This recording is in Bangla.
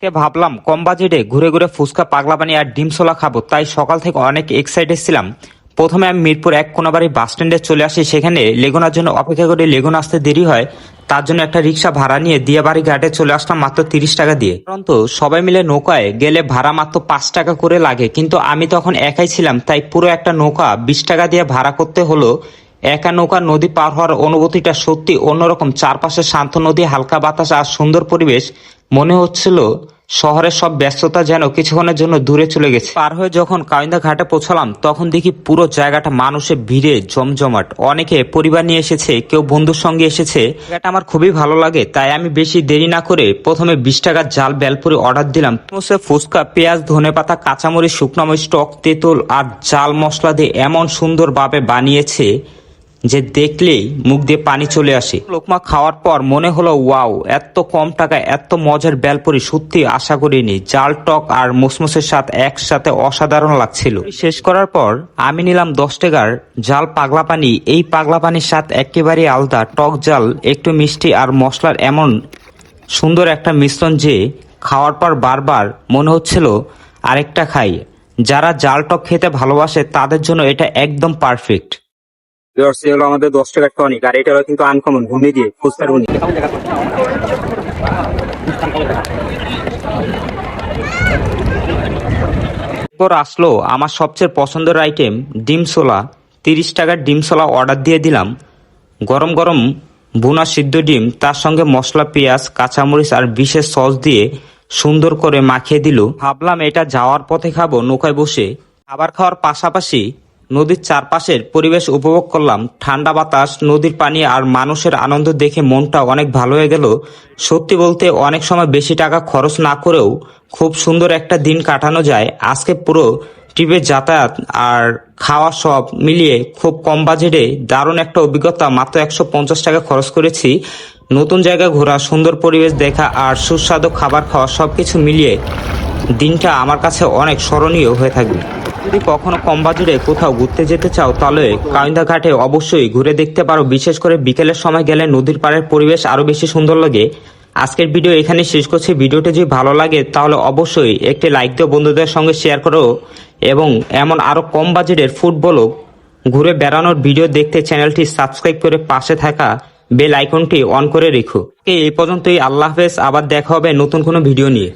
ভাবলাম কম বাজেটে ঘুরে ঘুরে ফুচকা, পাগলা পানি আর ডিম ছোলা খাবো, তাই সকাল থেকে অনেক এক্সাইটেড ছিলাম। প্রথমে আমি মিরপুর 1 কোনাবাড়ি বাস স্ট্যান্ডে চলে আসি। সেখানে লেগুনার জন্য অপেক্ষা করে লেগুনা আসতে দেরি হয়, তার জন্য একটা রিক্সা ভাড়া নিয়ে দিয়াবাড়ি ঘাটে চলে আসলাম মাত্র 30 টাকা দিয়ে। পরন্তু সবাই মিলে নৌকায় গেলে ভাড়া মাত্র 5 টাকা করে লাগে, কিন্তু আমি তখন একাই ছিলাম, তাই পুরো একটা নৌকা 20 টাকা দিয়ে ভাড়া করতে হলো। একা নৌকা নদী পার হওয়ার অনুভূতিটা সত্যি অন্যরকম। চারপাশে শান্ত নদী, হালকা বাতাস আর সুন্দর পরিবেশ। মনে হচ্ছিল শহরের সব ব্যস্ততা যেন কিছুক্ষণের জন্য দূরে চলে গেছে। পার হয়ে যখন কাইন্দা ঘাটে পৌঁছালাম, তখন দেখি পুরো জায়গাটা মানুষে ভিড়ে জমজমাট। অনেকে পরিবার নিয়ে এসেছে, কেউ বন্ধুর সঙ্গে এসেছে। জায়গাটা আমার খুবই ভালো লাগে, তাই আমি বেশি দেরি না করে প্রথমে 20 টাকার জাল বেলপুরি অর্ডার দিলাম। ফুচকা, পেঁয়াজ, ধনেপাতা, কাঁচামরিচ, শুকনো মরিচ, টক তেঁতুল আর জাল মশলা দিয়ে এমন সুন্দরভাবে বানিয়েছে যে দেখলেই মুখ দিয়ে পানি চলে আসে। লোকমা খাওয়ার পর মনে হলো ওয়াও, এত কম টাকায় এত মজার বেলপুরি সত্যি আশা করিনি। জাল, টক আর মুসমুসের স্বাদ একসাথে অসাধারণ লাগছিল। শেষ করার পর আমি নিলাম 10 টাকার জাল পাগলা পানি। এই পাগলা পানির স্বাদ একেবারে আলাদা। টক জাল, একটু মিষ্টি আর মশলার এমন সুন্দর একটা মিশ্রণ যে খাওয়ার পর বারবার মনে হচ্ছিল আরেকটা খাই। যারা জাল টক খেতে ভালোবাসে তাদের জন্য এটা একদম পারফেক্ট। হলো আমাদের 10 টাকার টনিক, আর এটা কিন্তু আনকমন ভূমি দিয়ে ফুচকার ভূমি। এরপর আসলো আমার সবচেয়ে পছন্দের আইটেম ডিম ছোলা। 30 টাকার ডিম ছোলা অর্ডার দিয়ে দিলাম। গরম গরম ভুনা সিদ্ধ ডিম, তার সঙ্গে মশলা, পেঁয়াজ, কাঁচামরিচ আর বিশেষ সস দিয়ে সুন্দর করে মাখিয়ে দিল। ভাবলাম এটা যাওয়ার পথে খাবো নৌকায় বসে। খাবার খাওয়ার পাশাপাশি নদীর চারপাশের পরিবেশ উপভোগ করলাম। ঠান্ডা বাতাস, নদীর পানি আর মানুষের আনন্দ দেখে মনটা অনেক ভালো হয়ে গেল। সত্যি বলতে অনেক সময় বেশি টাকা খরচ না করেও খুব সুন্দর একটা দিন কাটানো যায়। আজকে পুরো ট্রিপের যাতায়াত আর খাওয়া সব মিলিয়ে খুব কম বাজেটে দারুণ একটা অভিজ্ঞতা। মাত্র 150 টাকা খরচ করেছি। নতুন জায়গা ঘোরা, সুন্দর পরিবেশ দেখা আর সুস্বাদু খাবার খাওয়া সবকিছু মিলিয়ে দিনটা আমার কাছে অনেক স্মরণীয় হয়ে থাকবে। যদি কখনো কম বাজেটে কোথাও ঘুরতে যেতে চাও, তাহলে কাইন্দা ঘাটে অবশ্যই ঘুরে দেখতে পারো। বিশেষ করে বিকেলের সময় গেলে নদীর পাড়ের পরিবেশ আরো বেশি সুন্দর লাগে। আজকের ভিডিও এখানে শেষ করছি। ভিডিওটি যদি ভালো লাগে তাহলে অবশ্যই একটি লাইক দিও, বন্ধুদের সঙ্গে শেয়ার করো এবং এমন আরো কম বাজেটের ফুড ব্লগ ঘুরে বেড়ানোর ভিডিও দেখতে চ্যানেলটি সাবস্ক্রাইব করে পাশে থাকা বেল আইকনটি অন করে রেখো। এই পর্যন্তই, আল্লাহ হাফেজ। আবার দেখা হবে নতুন কোনো ভিডিও নিয়ে।